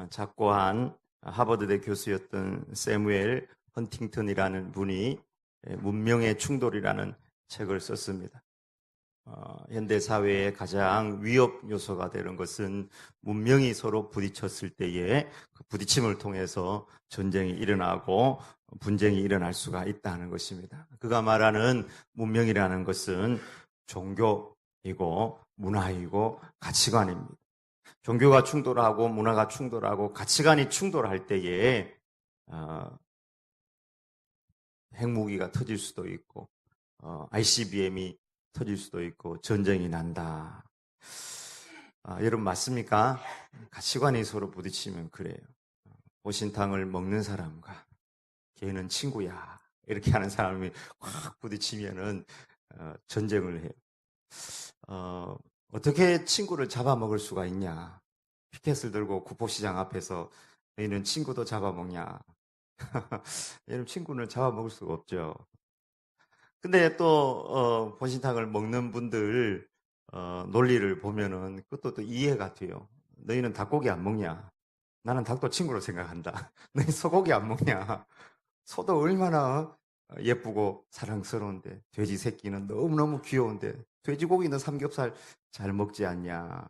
작고한 하버드대 교수였던 세무엘 헌팅턴이라는 분이 문명의 충돌이라는 책을 썼습니다. 현대 사회의 가장 위협 요소가 되는 것은 문명이 서로 부딪혔을 때에 그 부딪힘을 통해서 전쟁이 일어나고 분쟁이 일어날 수가 있다는 것입니다. 그가 말하는 문명이라는 것은 종교이고 문화이고 가치관입니다. 종교가 충돌하고 문화가 충돌하고 가치관이 충돌할 때에 핵무기가 터질 수도 있고 ICBM이 터질 수도 있고 전쟁이 난다. 여러분 맞습니까? 가치관이 서로 부딪히면 그래요. 보신탕을 먹는 사람과 걔는 친구야 이렇게 하는 사람이 확 부딪히면은 전쟁을 해요. 어떻게 친구를 잡아먹을 수가 있냐? 피켓을 들고 구포시장 앞에서 너희는 친구도 잡아먹냐? 얘는 친구는 잡아먹을 수가 없죠. 근데 또 보신탕을 먹는 분들 논리를 보면은 그것도 또 이해가 돼요. 너희는 닭고기 안 먹냐? 나는 닭도 친구로 생각한다. 너희 소고기 안 먹냐? 소도 얼마나 예쁘고 사랑스러운데 돼지 새끼는 너무너무 귀여운데 돼지고기는 삼겹살 잘 먹지 않냐?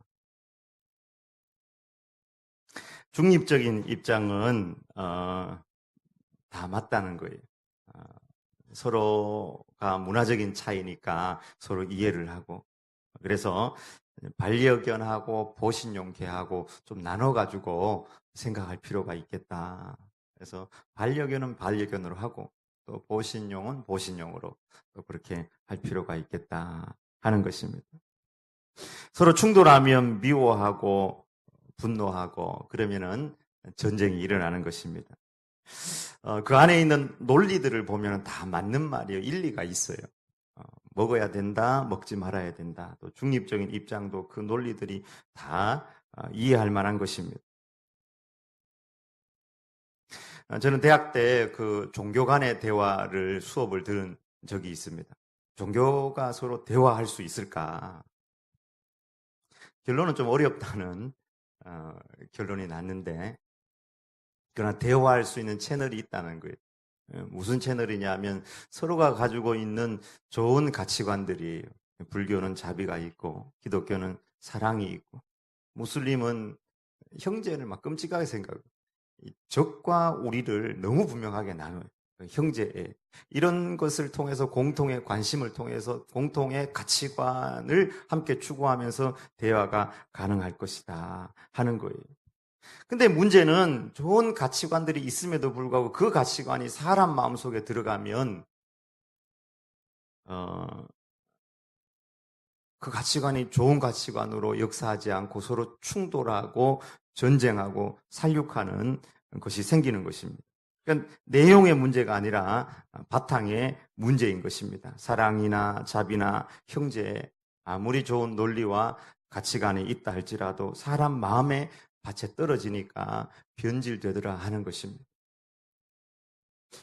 중립적인 입장은 다 맞다는 거예요. 서로가 문화적인 차이니까 서로 이해를 하고 그래서 반려견하고 보신용 개하고 좀 나눠가지고 생각할 필요가 있겠다. 그래서 반려견은 반려견으로 하고 또 보신용은 보신용으로 또 그렇게 할 필요가 있겠다 하는 것입니다. 서로 충돌하면 미워하고 분노하고 그러면은 전쟁이 일어나는 것입니다. 그 안에 있는 논리들을 보면 다 맞는 말이에요. 일리가 있어요. 먹어야 된다, 먹지 말아야 된다. 또 중립적인 입장도 그 논리들이 다 이해할 만한 것입니다. 저는 대학 때 그 종교 간의 대화를 수업을 들은 적이 있습니다. 종교가 서로 대화할 수 있을까? 결론은 좀 어렵다는 결론이 났는데 그러나 대화할 수 있는 채널이 있다는 거예요. 무슨 채널이냐면 서로가 가지고 있는 좋은 가치관들이에요. 불교는 자비가 있고 기독교는 사랑이 있고 무슬림은 형제를 막 끔찍하게 생각하고 적과 우리를 너무 분명하게 나눠요. 형제애 이런 것을 통해서 공통의 관심을 통해서 공통의 가치관을 함께 추구하면서 대화가 가능할 것이다 하는 거예요. 근데 문제는 좋은 가치관들이 있음에도 불구하고 그 가치관이 사람 마음속에 들어가면 그 가치관이 좋은 가치관으로 역사하지 않고 서로 충돌하고 전쟁하고 살육하는 것이 생기는 것입니다. 그러니까 내용의 문제가 아니라 바탕의 문제인 것입니다. 사랑이나 자비나 형제 아무리 좋은 논리와 가치관이 있다 할지라도 사람 마음의 밭에 떨어지니까 변질되더라 하는 것입니다.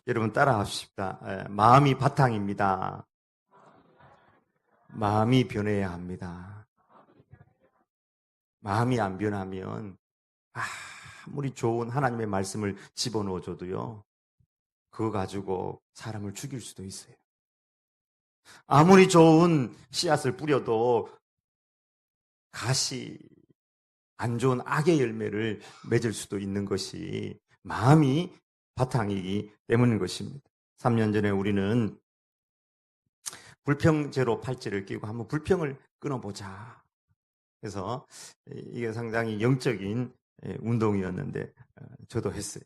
여러분 따라 합시다. 마음이 바탕입니다. 마음이 변해야 합니다. 마음이 안 변하면 아무리 좋은 하나님의 말씀을 집어넣어줘도요. 그거 가지고 사람을 죽일 수도 있어요. 아무리 좋은 씨앗을 뿌려도 가시 안 좋은 악의 열매를 맺을 수도 있는 것이 마음이 바탕이기 때문인 것입니다. 3년 전에 우리는 불평제로 팔찌를 끼고 한번 불평을 끊어보자. 그래서 이게 상당히 영적인 운동이었는데 저도 했어요.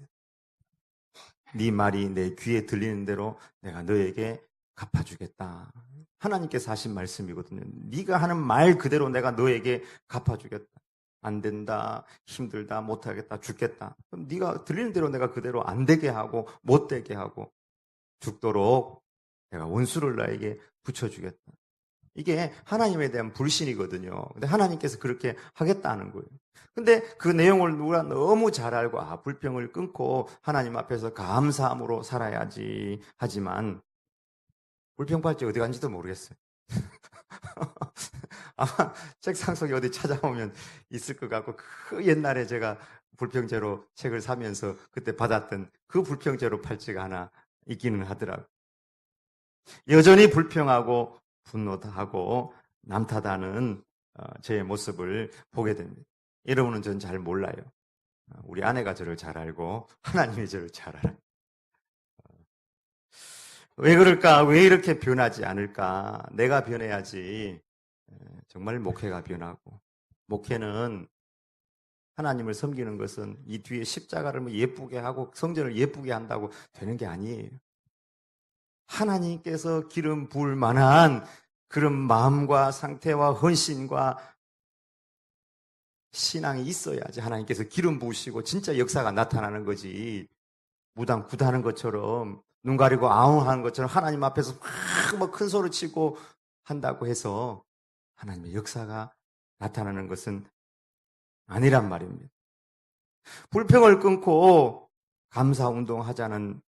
네 말이 내 귀에 들리는 대로 내가 너에게 갚아주겠다. 하나님께서 하신 말씀이거든요. 네가 하는 말 그대로 내가 너에게 갚아주겠다. 안 된다, 힘들다, 못하겠다, 죽겠다. 그럼 네가 들리는 대로 내가 그대로 안 되게 하고 못 되게 하고 죽도록 내가 원수를 나에게 붙여주겠다. 이게 하나님에 대한 불신이거든요. 근데 하나님께서 그렇게 하겠다는 거예요. 근데 그 내용을 누가 너무 잘 알고 불평을 끊고 하나님 앞에서 감사함으로 살아야지 하지만 불평팔찌 어디 간지도 모르겠어요. 아마 책상 속에 어디 찾아오면 있을 것 같고 그 옛날에 제가 불평제로 책을 사면서 그때 받았던 그 불평제로 팔찌가 하나 있기는 하더라고요. 여전히 불평하고 분노하고 남 탓하는 제 모습을 보게 됩니다. 여러분은 전 잘 몰라요. 우리 아내가 저를 잘 알고 하나님이 저를 잘 알아요. 왜 그럴까? 왜 이렇게 변하지 않을까? 내가 변해야지 정말 목회가 변하고, 목회는 하나님을 섬기는 것은 이 뒤에 십자가를 뭐 예쁘게 하고 성전을 예쁘게 한다고 되는 게 아니에요. 하나님께서 기름 부을 만한 그런 마음과 상태와 헌신과 신앙이 있어야지 하나님께서 기름 부으시고 진짜 역사가 나타나는 거지. 무당 구다는 것처럼 눈 가리고 아웅하는 것처럼 하나님 앞에서 막 큰 소리 치고 한다고 해서 하나님의 역사가 나타나는 것은 아니란 말입니다. 불평을 끊고 감사 운동하자는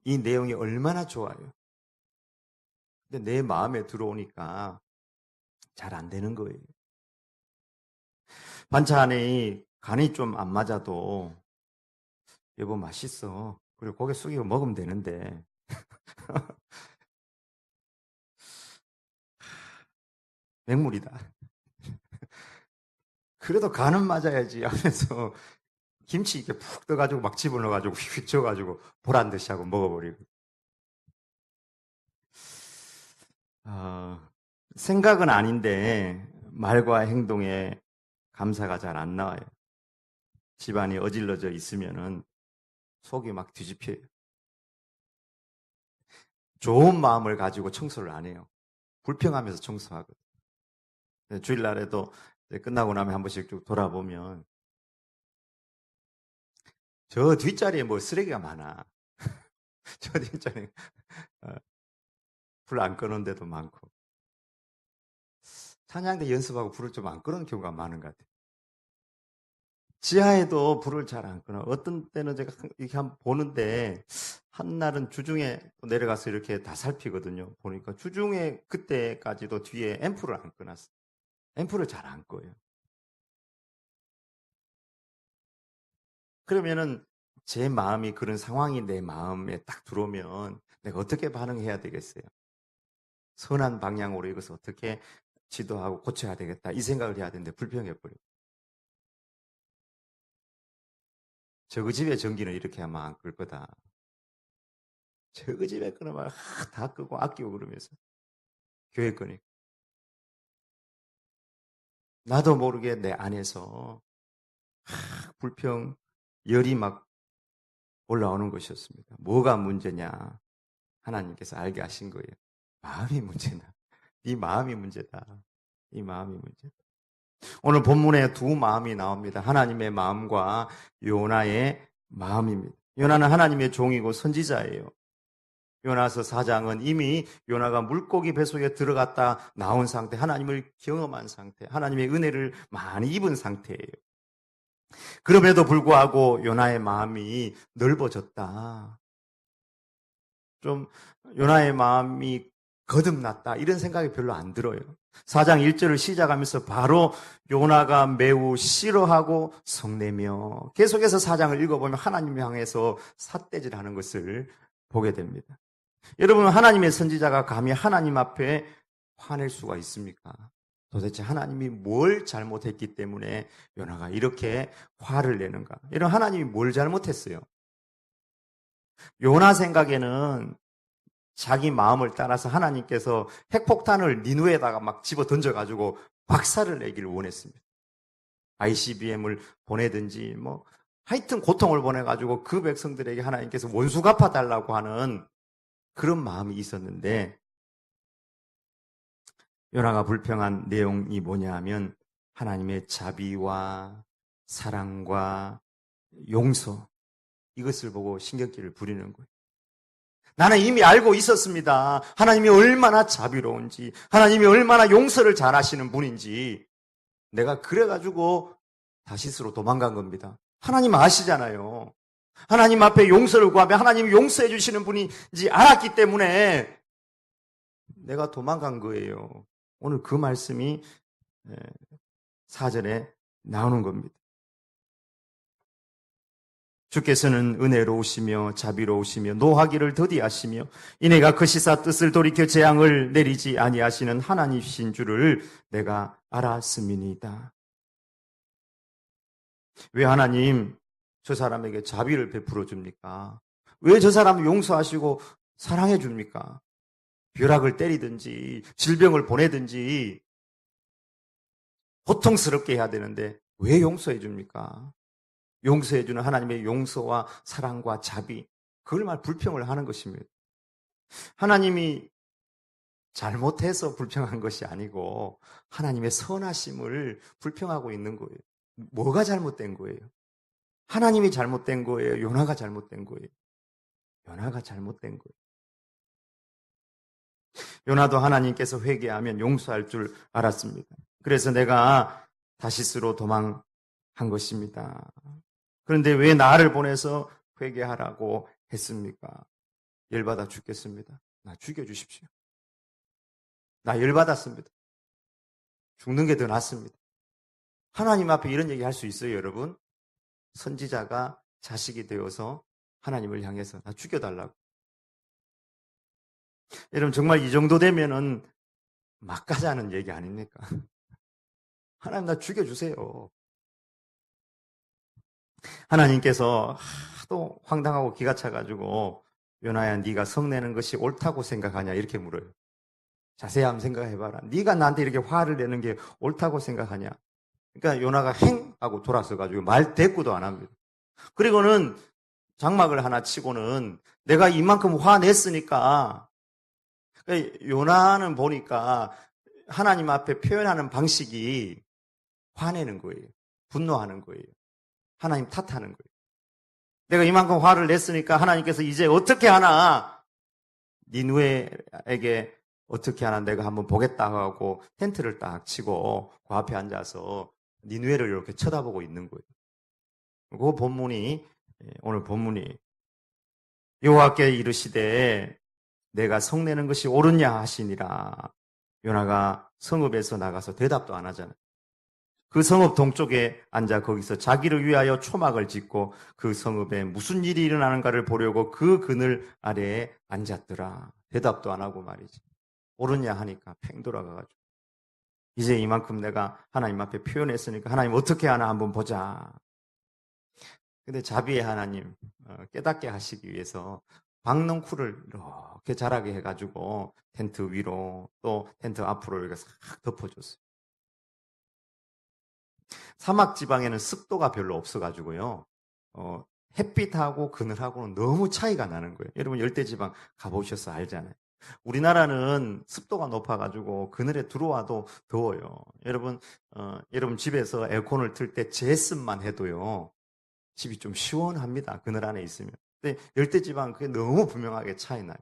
이 내용이 얼마나 좋아요. 근데 내 마음에 들어오니까 잘 안 되는 거예요. 반찬이 간이 좀 안 맞아도 여보 맛있어. 그리고 고개 숙이고 먹으면 되는데 맹물이다. 그래도 간은 맞아야지 하면서 김치 이렇게 푹 떠가지고 막 집어넣어가지고 휙휙 쳐가지고 보란 듯이 하고 먹어버리고. 생각은 아닌데 말과 행동에 감사가 잘 안 나와요. 집안이 어질러져 있으면은 속이 막 뒤집혀요. 좋은 마음을 가지고 청소를 안 해요. 불평하면서 청소하거든요. 주일날에도 끝나고 나면 한 번씩 쭉 돌아보면 저 뒷자리에 뭐 쓰레기가 많아. 저 뒷자리에 불 안 끄는 데도 많고. 찬양대 연습하고 불을 좀 안 끄는 경우가 많은 것 같아요. 지하에도 불을 잘 안 끄나. 어떤 때는 제가 이렇게 한번 보는데, 한날은 주중에 내려가서 이렇게 다 살피거든요. 보니까 주중에 그때까지도 뒤에 앰프를 안 꺼놨어요. 앰프를 잘 안 꺼요. 그러면은 제 마음이 그런 상황이 내 마음에 딱 들어오면 내가 어떻게 반응해야 되겠어요? 선한 방향으로 이것을 어떻게 지도하고 고쳐야 되겠다. 이 생각을 해야 되는데 불평해버려요. 저그 집의 전기는 이렇게 하면 안 끌 거다. 저그 집에 끄면 다 끄고 아끼고 그러면서 교회 끄니까. 나도 모르게 내 안에서 불평, 열이 막 올라오는 것이었습니다. 뭐가 문제냐? 하나님께서 알게 하신 거예요. 마음이 문제다. 네 마음이 문제다. 이 마음이 문제다. 오늘 본문에 두 마음이 나옵니다. 하나님의 마음과 요나의 마음입니다. 요나는 하나님의 종이고 선지자예요. 요나서 4장은 이미 요나가 물고기 뱃속에 들어갔다 나온 상태, 하나님을 경험한 상태, 하나님의 은혜를 많이 입은 상태예요. 그럼에도 불구하고 요나의 마음이 넓어졌다. 좀 요나의 마음이 거듭났다. 이런 생각이 별로 안 들어요. 4장 1절을 시작하면서 바로 요나가 매우 싫어하고 성내며 계속해서 4장을 읽어보면 하나님 향해서 삿대질하는 것을 보게 됩니다. 여러분, 하나님의 선지자가 감히 하나님 앞에 화낼 수가 있습니까? 도대체 하나님이 뭘 잘못했기 때문에 요나가 이렇게 화를 내는가? 이런 하나님이 뭘 잘못했어요? 요나 생각에는 자기 마음을 따라서 하나님께서 핵폭탄을 니누에다가 막 집어 던져가지고 박살을 내기를 원했습니다. ICBM을 보내든지 뭐 하여튼 고통을 보내가지고 그 백성들에게 하나님께서 원수 갚아달라고 하는 그런 마음이 있었는데 요나가 불평한 내용이 뭐냐 하면 하나님의 자비와 사랑과 용서 이것을 보고 신경질을 부리는 거예요. 나는 이미 알고 있었습니다. 하나님이 얼마나 자비로운지, 하나님이 얼마나 용서를 잘하시는 분인지 내가 그래가지고 다시스로 도망간 겁니다. 하나님 아시잖아요. 하나님 앞에 용서를 구하면 하나님이 용서해 주시는 분인지 알았기 때문에 내가 도망간 거예요. 오늘 그 말씀이 4절에 나오는 겁니다. 주께서는 은혜로우시며 자비로우시며 노하기를 더디하시며 이내가 크시사 뜻을 돌이켜 재앙을 내리지 아니하시는 하나님이신 줄을 내가 알았음이니이다. 왜 하나님 저 사람에게 자비를 베풀어 줍니까? 왜 저 사람을 용서하시고 사랑해 줍니까? 벼락을 때리든지 질병을 보내든지 고통스럽게 해야 되는데 왜 용서해 줍니까? 용서해 주는 하나님의 용서와 사랑과 자비, 그걸 말 불평을 하는 것입니다. 하나님이 잘못해서 불평한 것이 아니고 하나님의 선하심을 불평하고 있는 거예요. 뭐가 잘못된 거예요? 하나님이 잘못된 거예요? 요나가 잘못된 거예요? 요나가 잘못된 거예요. 요나도 하나님께서 회개하면 용서할 줄 알았습니다. 그래서 내가 다시스로 도망한 것입니다. 그런데 왜 나를 보내서 회개하라고 했습니까? 열받아 죽겠습니다. 나 죽여주십시오. 나 열받았습니다. 죽는 게 더 낫습니다. 하나님 앞에 이런 얘기 할 수 있어요, 여러분? 선지자가 자식이 되어서 하나님을 향해서 나 죽여달라고. 여러분, 정말 이 정도 되면은 막 가자는 얘기 아닙니까? 하나님 나 죽여주세요. 하나님께서 하도 황당하고 기가 차가지고 요나야 네가 성내는 것이 옳다고 생각하냐 이렇게 물어요. 자세히 한번 생각해봐라. 네가 나한테 이렇게 화를 내는 게 옳다고 생각하냐. 그러니까 요나가 행 하고 돌아서가지고 말 대꾸도 안 합니다. 그리고는 장막을 하나 치고는 내가 이만큼 화냈으니까, 그러니까 요나는 보니까 하나님 앞에 표현하는 방식이 화내는 거예요. 분노하는 거예요. 하나님 탓하는 거예요. 내가 이만큼 화를 냈으니까 하나님께서 이제 어떻게 하나, 니누에에게 어떻게 하나 내가 한번 보겠다 하고 텐트를 딱 치고 그 앞에 앉아서 니누에를 이렇게 쳐다보고 있는 거예요. 그 본문이, 오늘 본문이 여호와께 이르시되 내가 성내는 것이 옳으냐 하시니라. 요나가 성읍에서 나가서 대답도 안 하잖아요. 그 성읍 동쪽에 앉아 거기서 자기를 위하여 초막을 짓고 그 성읍에 무슨 일이 일어나는가를 보려고 그 그늘 아래에 앉았더라. 대답도 안 하고 말이지. 옳으냐 하니까 팽 돌아가가지고 이제 이만큼 내가 하나님 앞에 표현했으니까 하나님 어떻게 하나 한번 보자. 근데 자비의 하나님 깨닫게 하시기 위해서 박넝쿨을 이렇게 자라게 해가지고 텐트 위로 또 텐트 앞으로 이렇게 싹 덮어줬어요. 사막 지방에는 습도가 별로 없어가지고요. 햇빛하고 그늘하고는 너무 차이가 나는 거예요. 여러분 열대지방 가보셔서 알잖아요. 우리나라는 습도가 높아가지고 그늘에 들어와도 더워요. 여러분 집에서 에어컨을 틀 때 제습만 해도요. 집이 좀 시원합니다. 그늘 안에 있으면. 근데 열대지방은 그게 너무 분명하게 차이 나요.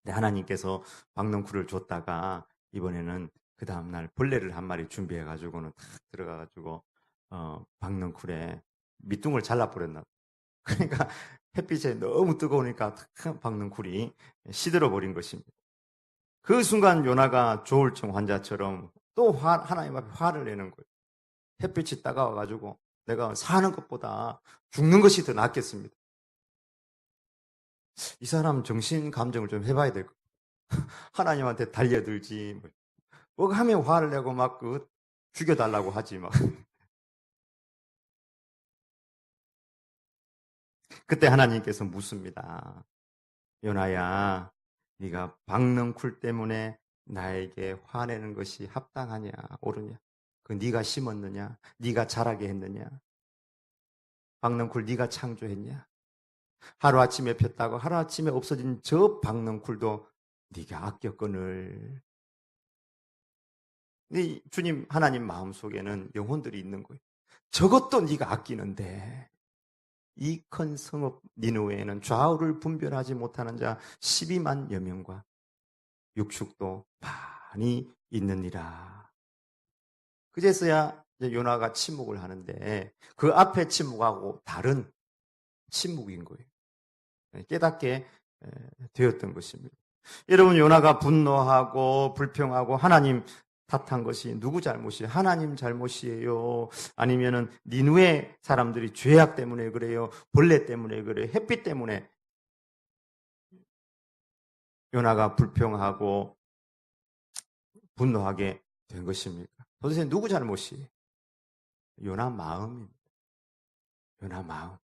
근데 하나님께서 박넝쿨을 줬다가 이번에는 그 다음날 벌레를 한 마리 준비해가지고는 탁 들어가가지고 박넝쿨에 밑둥을 잘라버렸나. 그러니까 햇빛에 너무 뜨거우니까 탁 박넝쿨이 시들어버린 것입니다. 그 순간 요나가 조울증 환자처럼 또 하나님 앞에 화를 내는 거예요. 햇빛이 따가워가지고 내가 사는 것보다 죽는 것이 더 낫겠습니다. 이 사람 정신 감정을 좀 해봐야 될 것 같아요. 하나님한테 달려들지 뭐 하면 화를 내고 막 죽여달라고 하지 막. 그때 하나님께서 묻습니다. 요나야, 네가 박넝쿨 때문에 나에게 화내는 것이 합당하냐 옳으냐? 그 네가 심었느냐? 네가 자라게 했느냐? 박넝쿨 네가 창조했냐? 하루아침에 폈다고 하루아침에 없어진 저 박넝쿨도 네가 아꼈거늘. 네 주님 하나님 마음속에는 영혼들이 있는 거예요. 저것도 네가 아끼는데 이 큰 성읍 니느웨에는 좌우를 분별하지 못하는 자 12만여 명과 육축도 많이 있느니라. 그제서야 요나가 침묵을 하는데 그 앞에 침묵하고 다른 침묵인 거예요. 깨닫게 되었던 것입니다. 여러분 요나가 분노하고 불평하고 하나님 탓한 것이 누구 잘못이에요? 하나님 잘못이에요? 아니면은 니누의 사람들이 죄악 때문에 그래요? 벌레 때문에 그래요? 햇빛 때문에 요나가 불평하고 분노하게 된 것입니까? 도대체 누구 잘못이에요? 요나 마음입니다. 요나 마음.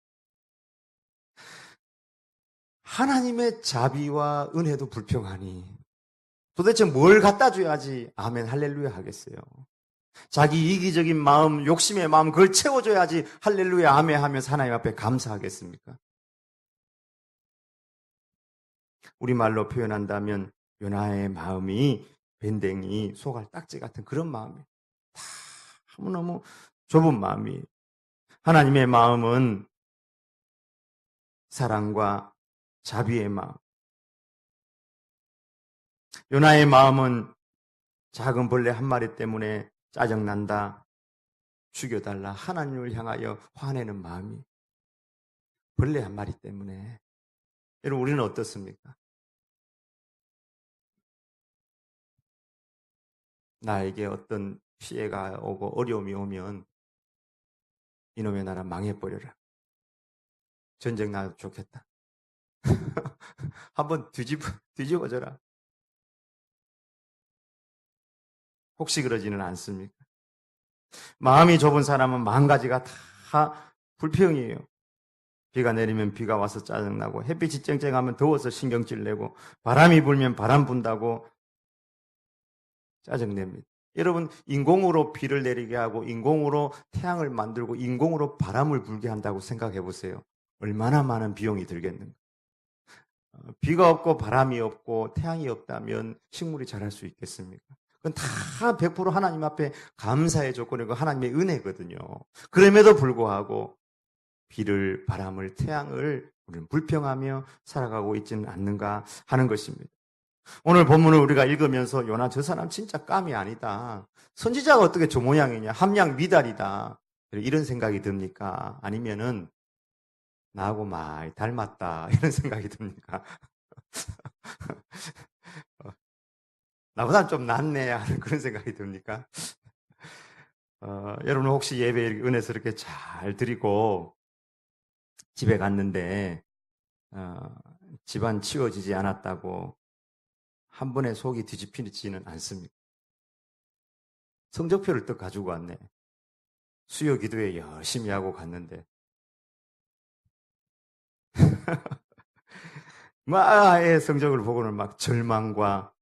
하나님의 자비와 은혜도 불평하니 도대체 뭘 갖다 줘야지 아멘 할렐루야 하겠어요. 자기 이기적인 마음, 욕심의 마음 그걸 채워줘야지 할렐루야 아멘 하면서 하나님 앞에 감사하겠습니까? 우리말로 표현한다면 요나의 마음이 밴댕이, 소갈 딱지 같은 그런 마음이에요. 다 너무너무 좁은 마음이에요. 하나님의 마음은 사랑과 자비의 마음. 요나의 마음은 작은 벌레 한 마리 때문에 짜증난다, 죽여달라, 하나님을 향하여 화내는 마음이 벌레 한 마리 때문에. 여러분 우리는 어떻습니까? 나에게 어떤 피해가 오고 어려움이 오면 이놈의 나라 망해버려라. 전쟁 나도 좋겠다. 한번 뒤집어져라. 혹시 그러지는 않습니까? 마음이 좁은 사람은 마음 가지가 다 불평이에요. 비가 내리면 비가 와서 짜증나고 햇빛이 쨍쨍하면 더워서 신경질 내고 바람이 불면 바람 분다고 짜증냅니다. 여러분 인공으로 비를 내리게 하고 인공으로 태양을 만들고 인공으로 바람을 불게 한다고 생각해 보세요. 얼마나 많은 비용이 들겠는가. 비가 없고 바람이 없고 태양이 없다면 식물이 자랄 수 있겠습니까? 그건 다 100% 하나님 앞에 감사의 조건이고 하나님의 은혜거든요. 그럼에도 불구하고 비를, 바람을, 태양을 우리는 불평하며 살아가고 있지는 않는가 하는 것입니다. 오늘 본문을 우리가 읽으면서 요나 저 사람 진짜 깜이 아니다. 선지자가 어떻게 저 모양이냐. 함량 미달이다. 이런 생각이 듭니까? 아니면은 나하고 많이 닮았다. 이런 생각이 듭니까? 나보다는 좀 낫네 하는 그런 생각이 듭니까? 여러분 혹시 예배 은혜스럽게 잘 드리고 집에 갔는데 집안 치워지지 않았다고 한 번에 속이 뒤집히지는 않습니다. 성적표를 또 가지고 왔네. 수요 기도에 열심히 하고 갔는데 마의 성적을 보고는 막 절망과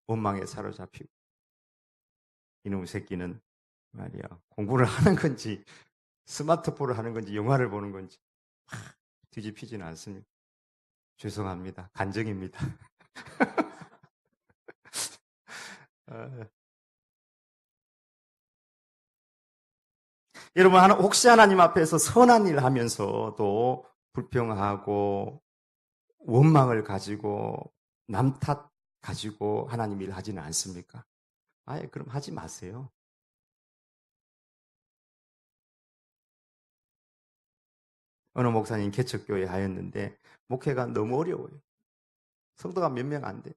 원망에 사로잡히고 이놈의 새끼는 말이야 공부를 하는 건지 스마트폰을 하는 건지 영화를 보는 건지 뒤집히지는 않습니다. 죄송합니다. 간증입니다. 여러분 혹시 하나님 앞에서 선한 일 하면서도 불평하고 원망을 가지고 남 탓 가지고 하나님 일 하지는 않습니까? 아예 그럼 하지 마세요. 어느 목사님 개척교회 하였는데 목회가 너무 어려워요. 성도가 몇 명 안 돼.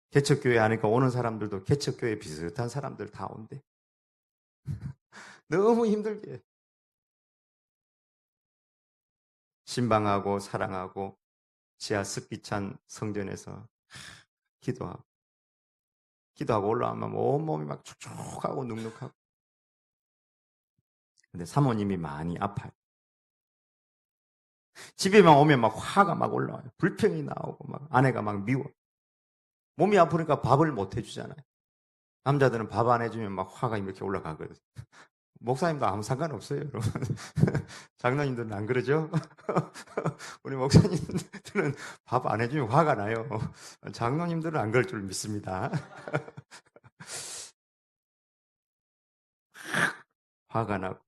개척교회 하니까 오는 사람들도 개척교회 비슷한 사람들 다 온대. 너무 힘들게. 신방하고 사랑하고 지하 습기찬 성전에서 기도하고 올라오면 온몸이 막 촉촉하고 눅눅하고. 근데 사모님이 많이 아파요. 집에만 오면 막 화가 막 올라와요. 불평이 나오고 막 아내가 막 미워. 몸이 아프니까 밥을 못 해주잖아요. 남자들은 밥 안 해주면 막 화가 이렇게 올라가거든요. 목사님도 아무 상관없어요, 여러분. 장로님들은 안 그러죠? 우리 목사님들은 밥 안 해주면 화가 나요. 장로님들은 안 그럴 줄 믿습니다. 화가 나고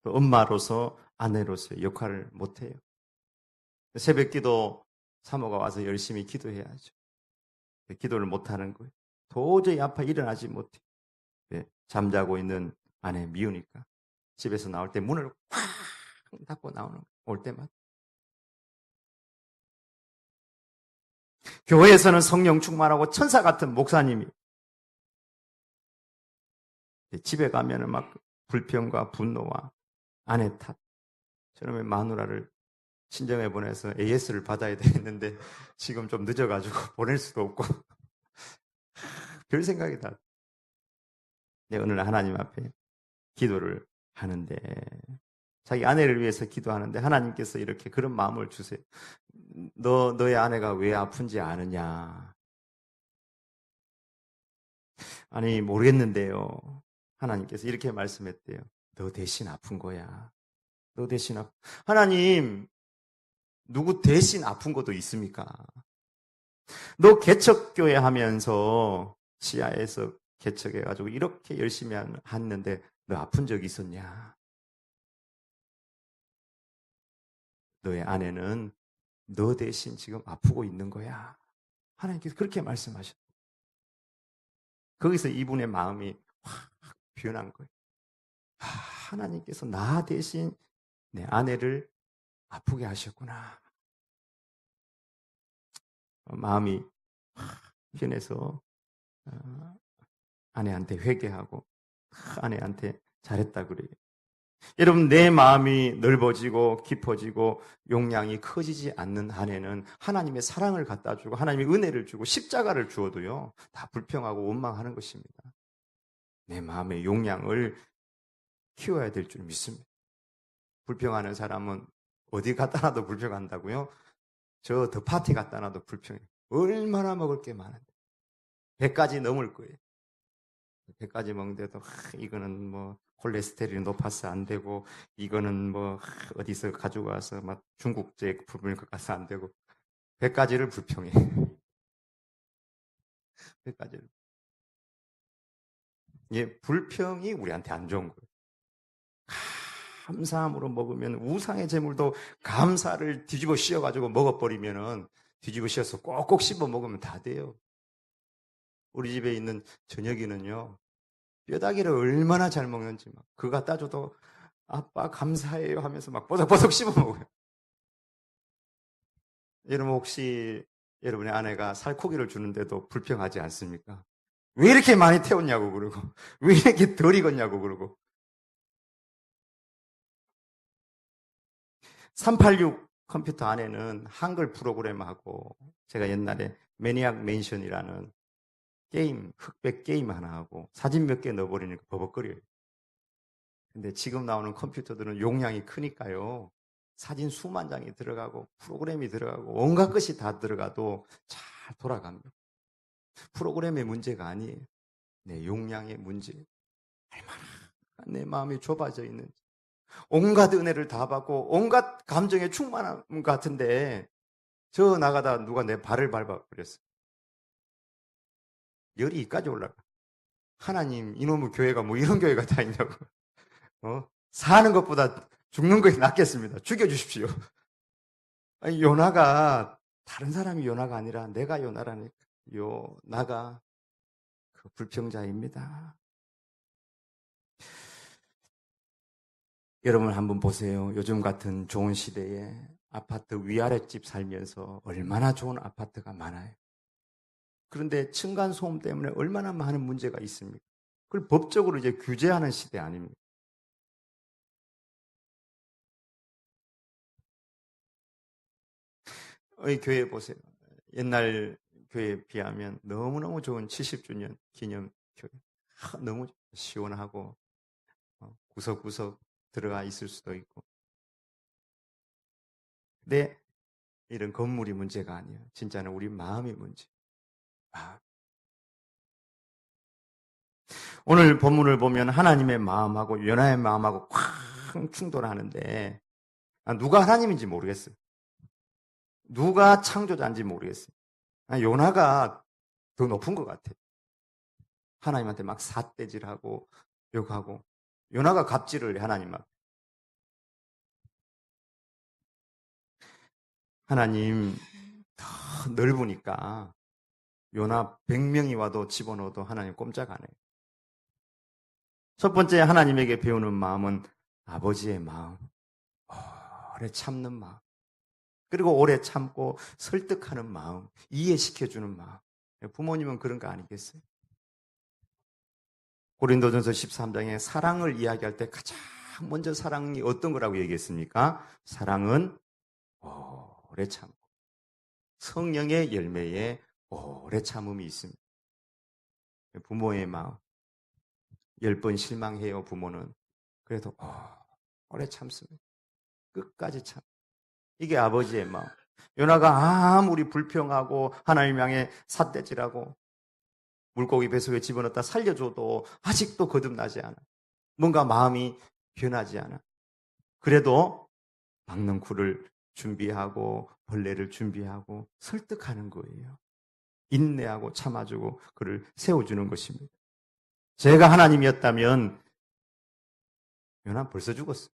또 엄마로서 아내로서의 역할을 못해요. 새벽 기도 사모가 와서 열심히 기도해야죠. 기도를 못하는 거예요. 도저히 아파 일어나지 못해. 잠자고 있는 아내 미우니까 집에서 나올 때 문을 확 닫고 나오는 거예요. 올 때마다. 교회에서는 성령 충만하고 천사 같은 목사님이 집에 가면은 막 불평과 분노와 아내 탓, 저놈의 마누라를 친정에 보내서 AS를 받아야 되는데 지금 좀 늦어가지고 보낼 수도 없고 별 생각이 다. 어느 날 하나님 앞에 기도를 하는데 자기 아내를 위해서 기도하는데 하나님께서 이렇게 그런 마음을 주세요. 너의 아내가 왜 아픈지 아느냐? 아니 모르겠는데요. 하나님께서 이렇게 말씀했대요. 너 대신 아픈 거야. 너 대신 하나님 누구 대신 아픈 것도 있습니까? 너 개척교회 하면서 지하에서 개척해가지고 이렇게 열심히 했는데 너 아픈 적 있었냐? 너의 아내는 너 대신 지금 아프고 있는 거야. 하나님께서 그렇게 말씀하셨어요. 거기서 이분의 마음이 확 변한 거예요. 하나님께서 나 대신 내 아내를 아프게 하셨구나. 마음이 변해서 아내한테 회개하고 아내한테 잘했다 그래요. 여러분 내 마음이 넓어지고 깊어지고 용량이 커지지 않는 한에는 하나님의 사랑을 갖다 주고 하나님의 은혜를 주고 십자가를 주어도요 다 불평하고 원망하는 것입니다. 내 마음의 용량을 키워야 될 줄 믿습니다. 불평하는 사람은 어디 갖다 놔도 불평한다고요? 저 더 파티 갖다 놔도 불평해요. 얼마나 먹을 게 많은데 100가지 넘을 거예요. 100가지 먹는데도 이거는 뭐 콜레스테롤이 높아서 안 되고 이거는 뭐 어디서 가져와서 막 중국제 부분을 가서 안 되고 100가지를 불평해. 100가지를. 예, 불평이 우리한테 안 좋은 거예요. 감사함으로 먹으면 우상의 제물도 감사를 뒤집어 씌워가지고 먹어버리면은 뒤집어 씌워서 꼭꼭 씹어 먹으면 다 돼요. 우리 집에 있는 저녁이는요 뼈다귀를 얼마나 잘 먹는지 막 그거 갖다 줘도 아빠 감사해요 하면서 막 뽀석뽀석 씹어 먹어요. 여러분 혹시 여러분의 아내가 살코기를 주는데도 불평하지 않습니까? 왜 이렇게 많이 태웠냐고 그러고 왜 이렇게 덜 익었냐고 그러고 386 컴퓨터 안에는 한글 프로그램하고 제가 옛날에 매니악 맨션이라는 게임, 흑백 게임 하나 하고 사진 몇 개 넣어버리니까 버벅거려요. 근데 지금 나오는 컴퓨터들은 용량이 크니까요. 사진 수만 장이 들어가고 프로그램이 들어가고 온갖 것이 다 들어가도 잘 돌아갑니다. 프로그램의 문제가 아니에요. 내 용량의 문제. 얼마나 내 마음이 좁아져 있는지. 온갖 은혜를 다 받고 온갖 감정에 충만함 같은데 저 나가다 누가 내 발을 밟아버렸어요. 열이 이까지 올라가. 하나님 이놈의 교회가 뭐 이런 교회가 다 있냐고. 사는 것보다 죽는 것이 낫겠습니다. 죽여주십시오. 아니, 요나가 다른 사람이 요나가 아니라 내가 요나라니까. 나가 그 불평자입니다. 여러분 한번 보세요. 요즘 같은 좋은 시대에 아파트 위아랫집 살면서 얼마나 좋은 아파트가 많아요. 그런데 층간소음 때문에 얼마나 많은 문제가 있습니까? 그걸 법적으로 이제 규제하는 시대 아닙니까? 교회 보세요. 옛날 교회에 비하면 너무너무 좋은 70주년 기념 교회. 너무 시원하고 구석구석 들어가 있을 수도 있고. 근데 이런 건물이 문제가 아니에요. 진짜는 우리 마음이 문제. 오늘 본문을 보면 하나님의 마음하고 요나의 마음하고 쾅 충돌하는데 누가 하나님인지 모르겠어요. 누가 창조자인지 모르겠어요. 요나가 더 높은 것 같아요. 하나님한테 막 삿대질하고 욕하고 요나가 갑질을 해 하나님 앞에. 하나님 더 넓으니까 요나 100명이 와도 집어넣어도 하나님 꼼짝 안 해요. 첫 번째 하나님에게 배우는 마음은 아버지의 마음, 오래 참는 마음, 그리고 오래 참고 설득하는 마음, 이해시켜주는 마음. 부모님은 그런 거 아니겠어요? 고린도전서 13장에 사랑을 이야기할 때 가장 먼저 사랑이 어떤 거라고 얘기했습니까? 사랑은 오래 참고 성령의 열매에 오래 참음이 있습니다. 부모의 마음 10번 실망해요. 부모는 그래도 오래 참습니다. 끝까지 참. 이게 아버지의 마음. 요나가 아무리 불평하고 하나님 향해 삿대질하고 물고기 뱃속에 집어넣었다 살려줘도 아직도 거듭나지 않아. 뭔가 마음이 변하지 않아. 그래도 막는 굴을 준비하고 벌레를 준비하고 설득하는 거예요. 인내하고 참아주고 그를 세워주는 것입니다. 제가 하나님이었다면 요나 벌써 죽었어.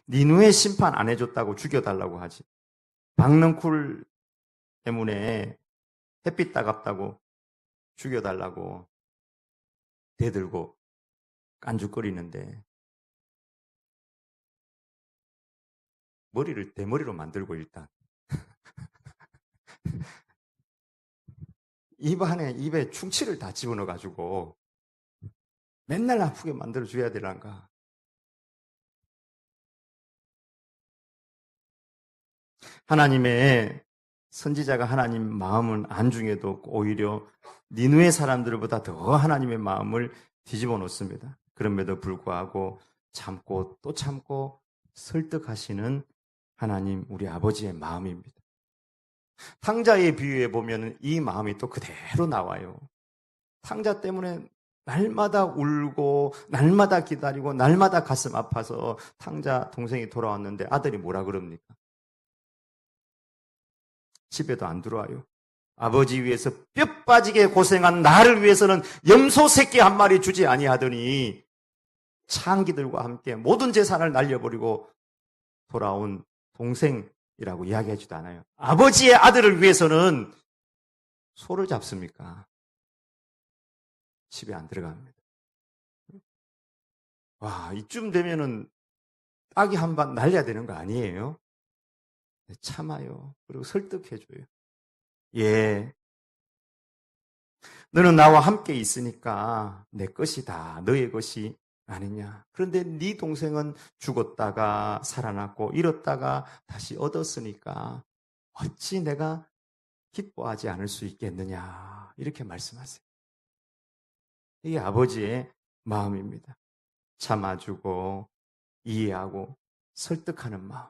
니누의 심판 안 해줬다고 죽여달라고 하지. 박는 쿨 때문에 햇빛 따갑다고 죽여달라고 대들고 깐죽거리는데 머리를 대머리로 만들고 일단 입에 충치를 다 집어넣어가지고 맨날 아프게 만들어줘야 되란가. 하나님의 선지자가 하나님 마음은 안중에도 오히려 니누의 사람들보다 더 하나님의 마음을 뒤집어 놓습니다. 그럼에도 불구하고 참고 또 참고 설득하시는 하나님 우리 아버지의 마음입니다. 탕자의 비유에 보면 이 마음이 또 그대로 나와요. 탕자 때문에 날마다 울고 날마다 기다리고 날마다 가슴 아파서 탕자 동생이 돌아왔는데 아들이 뭐라 그럽니까? 집에도 안 들어와요. 아버지 위해서 뼈 빠지게 고생한 나를 위해서는 염소 새끼 한 마리 주지 아니하더니 창기들과 함께 모든 재산을 날려버리고 돌아온 동생이라고 이야기하지도 않아요. 아버지의 아들을 위해서는 소를 잡습니까? 집에 안 들어갑니다. 와, 이쯤 되면은 딱이 한 방 날려야 되는 거 아니에요? 참아요. 그리고 설득해줘요. 예. 너는 나와 함께 있으니까 내 것이다. 너의 것이 아니냐. 그런데 네 동생은 죽었다가 살아났고 잃었다가 다시 얻었으니까 어찌 내가 기뻐하지 않을 수 있겠느냐. 이렇게 말씀하세요. 이게 아버지의 마음입니다. 참아주고 이해하고 설득하는 마음.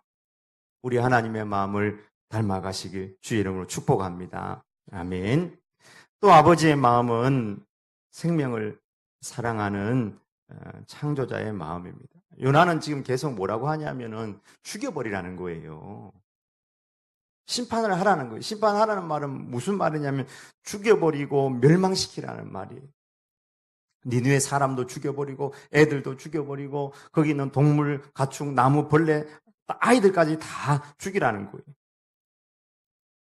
우리 하나님의 마음을 닮아가시길 주의 이름으로 축복합니다. 아멘. 또 아버지의 마음은 생명을 사랑하는 창조자의 마음입니다. 요나는 지금 계속 뭐라고 하냐면은 죽여버리라는 거예요. 심판을 하라는 거예요. 심판하라는 말은 무슨 말이냐면 죽여버리고 멸망시키라는 말이에요. 니느웨 사람도 죽여버리고 애들도 죽여버리고 거기 있는 동물, 가축, 나무, 벌레, 아이들까지 다 죽이라는 거예요.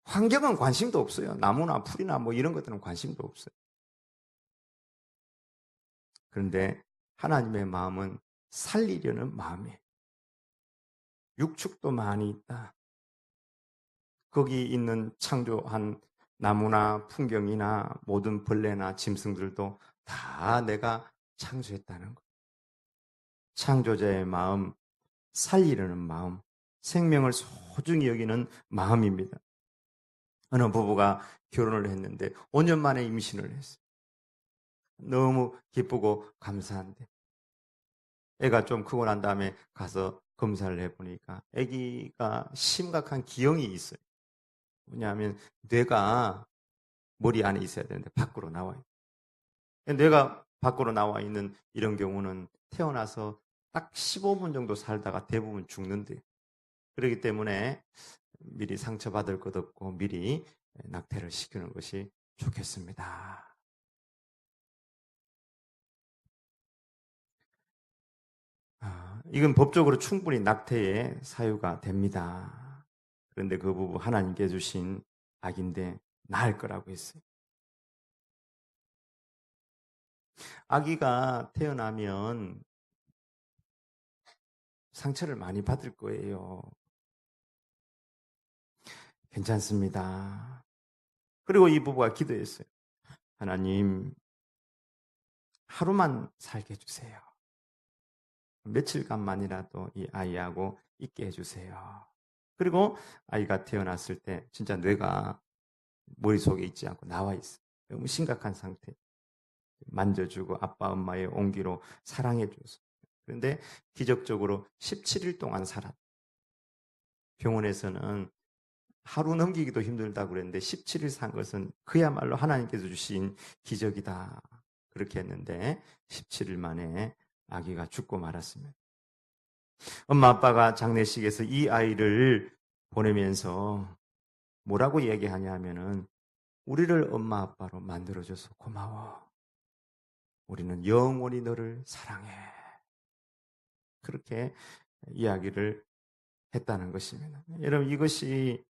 환경은 관심도 없어요. 나무나 풀이나 뭐 이런 것들은 관심도 없어요. 그런데 하나님의 마음은 살리려는 마음이에요. 육축도 많이 있다. 거기 있는 창조한 나무나 풍경이나 모든 벌레나 짐승들도 다 내가 창조했다는 것. 창조자의 마음, 살리려는 마음, 생명을 소중히 여기는 마음입니다. 어느 부부가 결혼을 했는데 5년 만에 임신을 했어요. 너무 기쁘고 감사한데 애가 좀 크고 난 다음에 가서 검사를 해보니까 아기가 심각한 기형이 있어요. 뭐냐면 뇌가 머리 안에 있어야 되는데 밖으로 나와요. 뇌가 밖으로 나와 있는 이런 경우는 태어나서 딱 15분 정도 살다가 대부분 죽는데요. 그렇기 때문에 미리 상처받을 것 없고 미리 낙태를 시키는 것이 좋겠습니다. 이건 법적으로 충분히 낙태의 사유가 됩니다. 그런데 그 부부 하나님께 주신 아기인데 낳을 거라고 했어요. 아기가 태어나면 상처를 많이 받을 거예요. 괜찮습니다. 그리고 이 부부가 기도했어요. 하나님, 하루만 살게 해주세요. 며칠간만이라도 이 아이하고 있게 해주세요. 그리고 아이가 태어났을 때 진짜 뇌가 머릿속에 있지 않고 나와 있어요. 너무 심각한 상태. 만져주고 아빠 엄마의 온기로 사랑해줘서. 그런데 기적적으로 17일 동안 살았다. 병원에서는 하루 넘기기도 힘들다고 그랬는데 17일 산 것은 그야말로 하나님께서 주신 기적이다. 그렇게 했는데 17일 만에 아기가 죽고 말았습니다. 엄마 아빠가 장례식에서 이 아이를 보내면서 뭐라고 얘기하냐 하면은 우리를 엄마 아빠로 만들어줘서 고마워. 우리는 영원히 너를 사랑해. 그렇게 이야기를 했다는 것입니다. 여러분, 이것이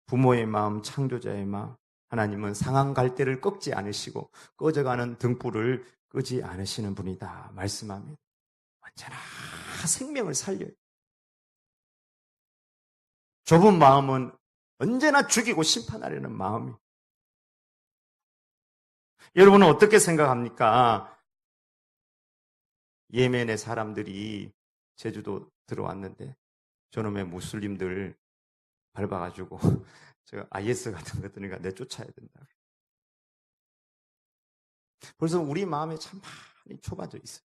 부모의 마음, 창조자의 마음. 하나님은 상한 갈대를 꺾지 않으시고 꺼져가는 등불을 끄지 않으시는 분이다 말씀합니다. 언제나 생명을 살려요. 좁은 마음은 언제나 죽이고 심판하려는 마음이. 여러분은 어떻게 생각합니까? 예멘의 사람들이 제주도 들어왔는데 저놈의 무슬림들 밟아가지고 제가 IS 같은 것들이니까 내쫓아야 된다. 그래서 우리 마음에 참 많이 좁아져 있어요.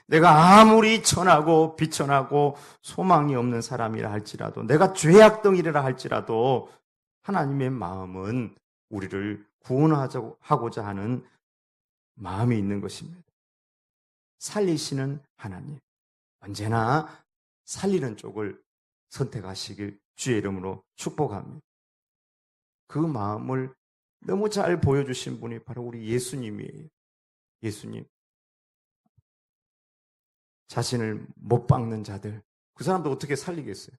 내가 아무리 천하고 비천하고 소망이 없는 사람이라 할지라도, 내가 죄악덩이라 할지라도 하나님의 마음은 우리를 구원하고자 하는 마음이 있는 것입니다. 살리시는 하나님, 언제나 살리는 쪽을 선택하시길 주의 이름으로 축복합니다. 그 마음을 너무 잘 보여주신 분이 바로 우리 예수님이에요. 예수님. 자신을 못 박는 자들, 그 사람도 어떻게 살리겠어요?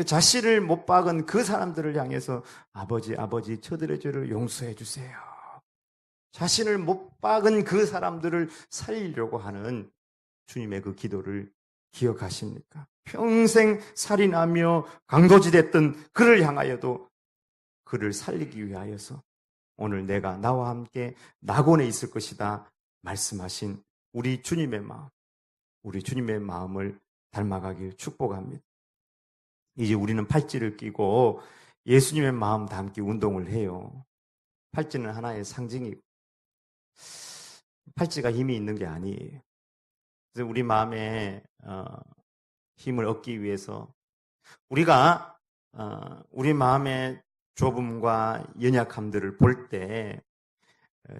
자신을 못 박은 그 사람들을 향해서 아버지 저들의 죄를 용서해 주세요. 자신을 못 박은 그 사람들을 살리려고 하는 주님의 그 기도를 기억하십니까? 평생 살인하며 강도질했던 그를 향하여도 그를 살리기 위하여서 오늘 내가 나와 함께 낙원에 있을 것이다 말씀하신 우리 주님의 마음, 우리 주님의 마음을 닮아가길 축복합니다. 이제 우리는 팔찌를 끼고 예수님의 마음 담기 운동을 해요. 팔찌는 하나의 상징이고 팔찌가 힘이 있는 게 아니에요. 그래서 우리 마음에 힘을 얻기 위해서 우리가 우리 마음의 좁음과 연약함들을 볼 때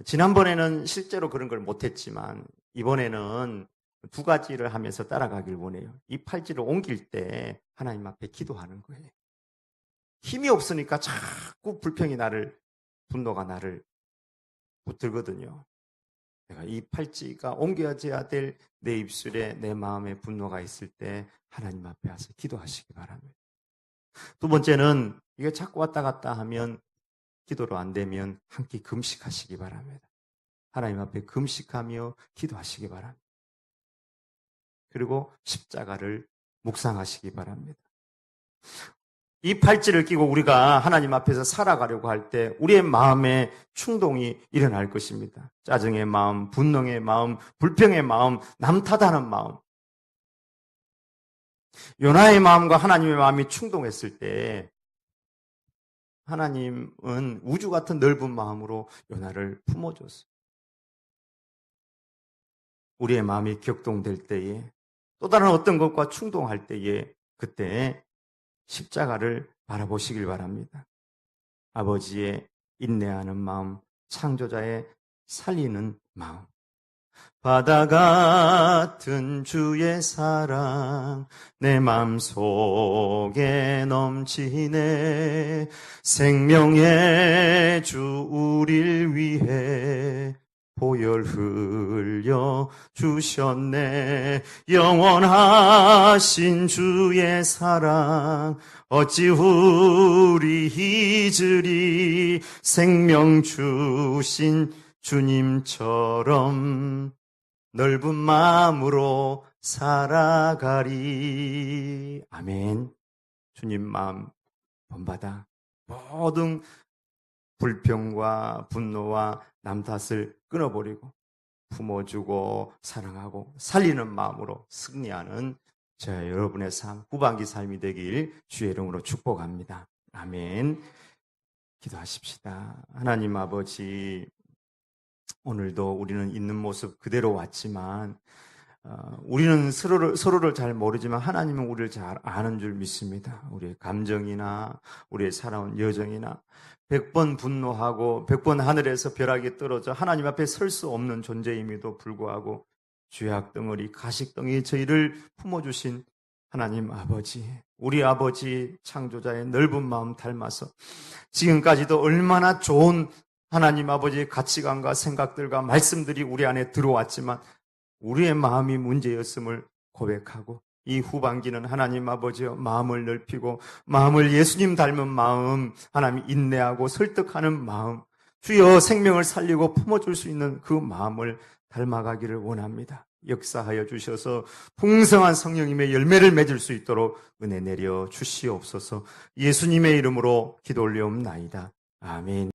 지난번에는 실제로 그런 걸 못했지만 이번에는 두 가지를 하면서 따라가길 원해요. 이 팔찌를 옮길 때 하나님 앞에 기도하는 거예요. 힘이 없으니까 자꾸 분노가 나를 붙들거든요. 내가 이 팔찌가 옮겨져야 될 내 입술에 내 마음에 분노가 있을 때 하나님 앞에 와서 기도하시기 바랍니다. 두 번째는 이게 자꾸 왔다 갔다 하면 기도로 안 되면 함께 금식하시기 바랍니다. 하나님 앞에 금식하며 기도하시기 바랍니다. 그리고 십자가를 묵상하시기 바랍니다. 이 팔찌를 끼고 우리가 하나님 앞에서 살아가려고 할 때 우리의 마음에 충동이 일어날 것입니다. 짜증의 마음, 분노의 마음, 불평의 마음, 남 탓하는 마음. 요나의 마음과 하나님의 마음이 충동했을 때 하나님은 우주 같은 넓은 마음으로 요나를 품어줬어요. 우리의 마음이 격동될 때에 또 다른 어떤 것과 충동할 때에 그때 십자가를 바라보시길 바랍니다. 아버지의 인내하는 마음, 창조자의 살리는 마음. 바다 같은 주의 사랑 내 맘속에 넘치네. 생명의 주 우릴 위해 보혈 흘려 주셨네. 영원하신 주의 사랑 어찌 우리 잊으리. 생명 주신 주님처럼 넓은 마음으로 살아가리. 아멘. 주님 마음 본받아 모든 불평과 분노와 남 탓을 끊어버리고 품어주고 사랑하고 살리는 마음으로 승리하는 저 여러분의 삶, 후반기 삶이 되길 주의 이름으로 축복합니다. 아멘. 기도하십시다. 하나님 아버지, 오늘도 우리는 있는 모습 그대로 왔지만 우리는 서로를 잘 모르지만 하나님은 우리를 잘 아는 줄 믿습니다. 우리의 감정이나 우리의 살아온 여정이나 100번 분노하고 100번 하늘에서 벼락이 떨어져 하나님 앞에 설 수 없는 존재임에도 불구하고 죄악 덩어리, 가식 덩어리 저희를 품어주신 하나님 아버지, 우리 아버지 창조자의 넓은 마음 닮아서 지금까지도 얼마나 좋은 하나님 아버지의 가치관과 생각들과 말씀들이 우리 안에 들어왔지만 우리의 마음이 문제였음을 고백하고 이 후반기는 하나님 아버지여 마음을 넓히고 마음을 예수님 닮은 마음, 하나님 인내하고 설득하는 마음, 주여 생명을 살리고 품어줄 수 있는 그 마음을 닮아가기를 원합니다. 역사하여 주셔서 풍성한 성령님의 열매를 맺을 수 있도록 은혜 내려 주시옵소서. 예수님의 이름으로 기도 올리옵나이다. 아멘.